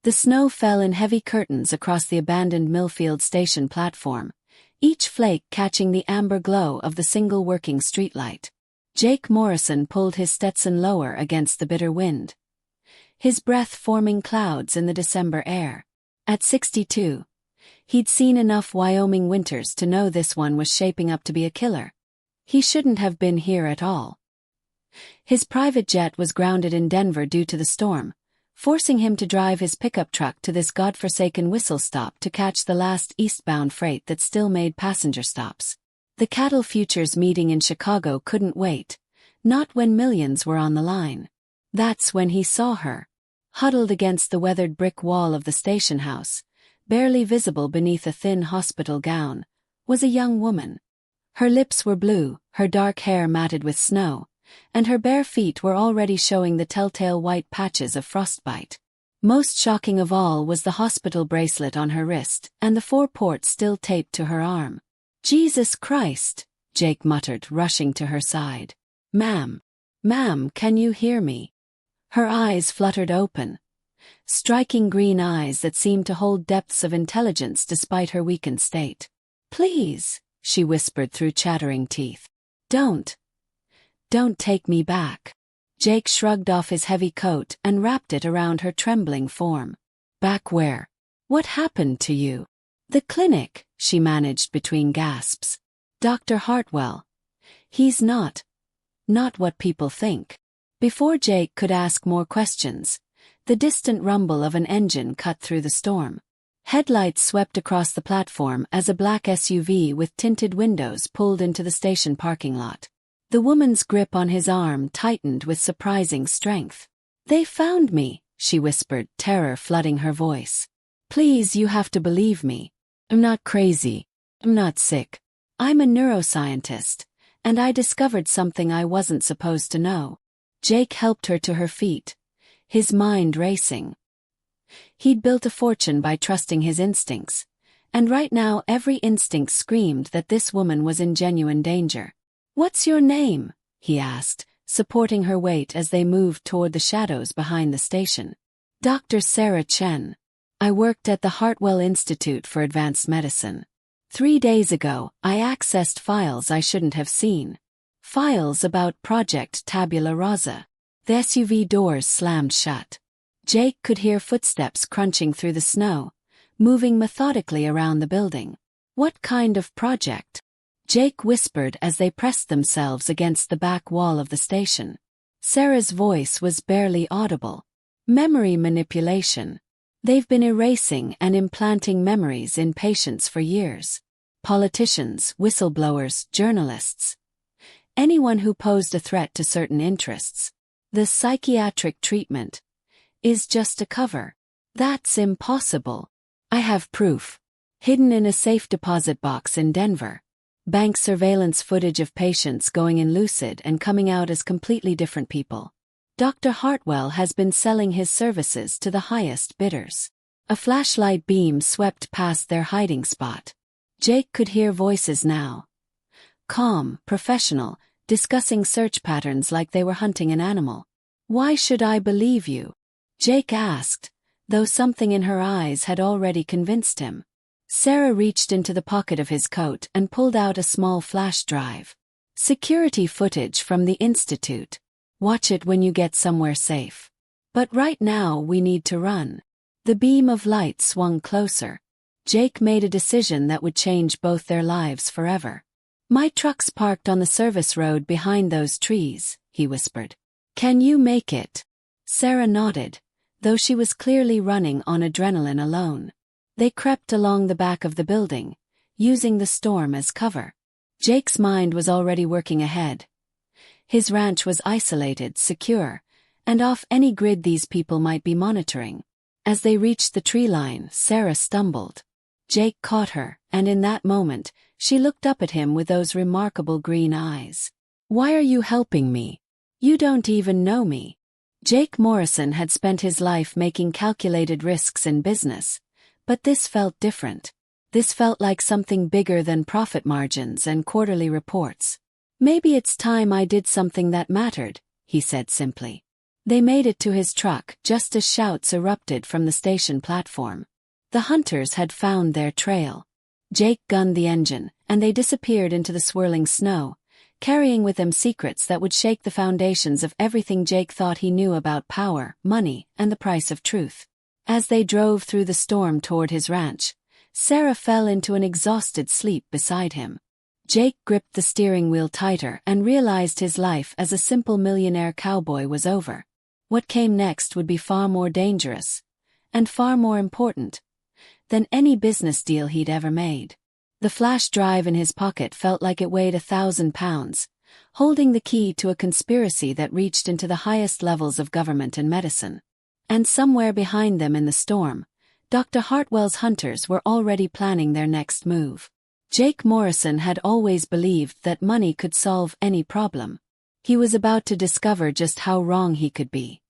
The snow fell in heavy curtains across the abandoned Millfield station platform, each flake catching the amber glow of the single working streetlight. Jake Morrison pulled his Stetson lower against the bitter wind, his breath forming clouds in the December air. At 62, he'd seen enough Wyoming winters to know this one was shaping up to be a killer. He shouldn't have been here at all. His private jet was grounded in Denver due to the storm, forcing him to drive his pickup truck to this godforsaken whistle stop to catch the last eastbound freight that still made passenger stops. The cattle futures meeting in Chicago couldn't wait, not when millions were on the line. That's when he saw her. Huddled against the weathered brick wall of the station house, barely visible beneath a thin hospital gown, was a young woman. Her lips were blue, her dark hair matted with snow, and her bare feet were already showing the telltale white patches of frostbite. Most shocking of all was the hospital bracelet on her wrist and the 4 ports still taped to her arm. "Jesus Christ," Jake muttered, rushing to her side. Ma'am, can you hear me?" Her eyes fluttered open, striking green eyes that seemed to hold depths of intelligence despite her weakened state. "Please," she whispered through chattering teeth. Don't take me back." Jake shrugged off his heavy coat and wrapped it around her trembling form. "Back where? What happened to you?" "The clinic," she managed between gasps. "Dr. Hartwell. He's not what people think." Before Jake could ask more questions, the distant rumble of an engine cut through the storm. Headlights swept across the platform as a black SUV with tinted windows pulled into the station parking lot. The woman's grip on his arm tightened with surprising strength. "They found me," she whispered, terror flooding her voice. "Please, you have to believe me. I'm not crazy. I'm not sick. I'm a neuroscientist, and I discovered something I wasn't supposed to know." Jake helped her to her feet, his mind racing. He'd built a fortune by trusting his instincts, and right now every instinct screamed that this woman was in genuine danger. "What's your name?" he asked, supporting her weight as they moved toward the shadows behind the station. "Dr. Sarah Chen. I worked at the Hartwell Institute for Advanced Medicine. 3 days ago, I accessed files I shouldn't have seen. Files about Project Tabula Rasa." The SUV doors slammed shut. Jake could hear footsteps crunching through the snow, moving methodically around the building. "What kind of project?" Jake whispered as they pressed themselves against the back wall of the station. Sarah's voice was barely audible. "Memory manipulation. They've been erasing and implanting memories in patients for years. Politicians, whistleblowers, journalists. Anyone who posed a threat to certain interests. The psychiatric treatment is just a cover." "That's impossible." "I have proof. Hidden in a safe deposit box in Denver. Bank surveillance footage of patients going in lucid and coming out as completely different people. Dr. Hartwell has been selling his services to the highest bidders." A flashlight beam swept past their hiding spot. Jake could hear voices now. Calm, professional, discussing search patterns like they were hunting an animal. "Why should I believe you?" Jake asked, though something in her eyes had already convinced him. Sarah reached into the pocket of his coat and pulled out a small flash drive. "Security footage from the Institute. Watch it when you get somewhere safe. But right now we need to run." The beam of light swung closer. Jake made a decision that would change both their lives forever. "My truck's parked on the service road behind those trees," he whispered. "Can you make it?" Sarah nodded, though she was clearly running on adrenaline alone. They crept along the back of the building, using the storm as cover. Jake's mind was already working ahead. His ranch was isolated, secure, and off any grid these people might be monitoring. As they reached the tree line, Sarah stumbled. Jake caught her, and in that moment, she looked up at him with those remarkable green eyes. "Why are you helping me? You don't even know me." Jake Morrison had spent his life making calculated risks in business, but this felt different. This felt like something bigger than profit margins and quarterly reports. "Maybe it's time I did something that mattered," he said simply. They made it to his truck just as shouts erupted from the station platform. The hunters had found their trail. Jake gunned the engine, and they disappeared into the swirling snow, carrying with them secrets that would shake the foundations of everything Jake thought he knew about power, money, and the price of truth. As they drove through the storm toward his ranch, Sarah fell into an exhausted sleep beside him. Jake gripped the steering wheel tighter and realized his life as a simple millionaire cowboy was over. What came next would be far more dangerous, and far more important, than any business deal he'd ever made. The flash drive in his pocket felt like it weighed 1,000 pounds, holding the key to a conspiracy that reached into the highest levels of government and medicine. And somewhere behind them in the storm, Dr. Hartwell's hunters were already planning their next move. Jake Morrison had always believed that money could solve any problem. He was about to discover just how wrong he could be.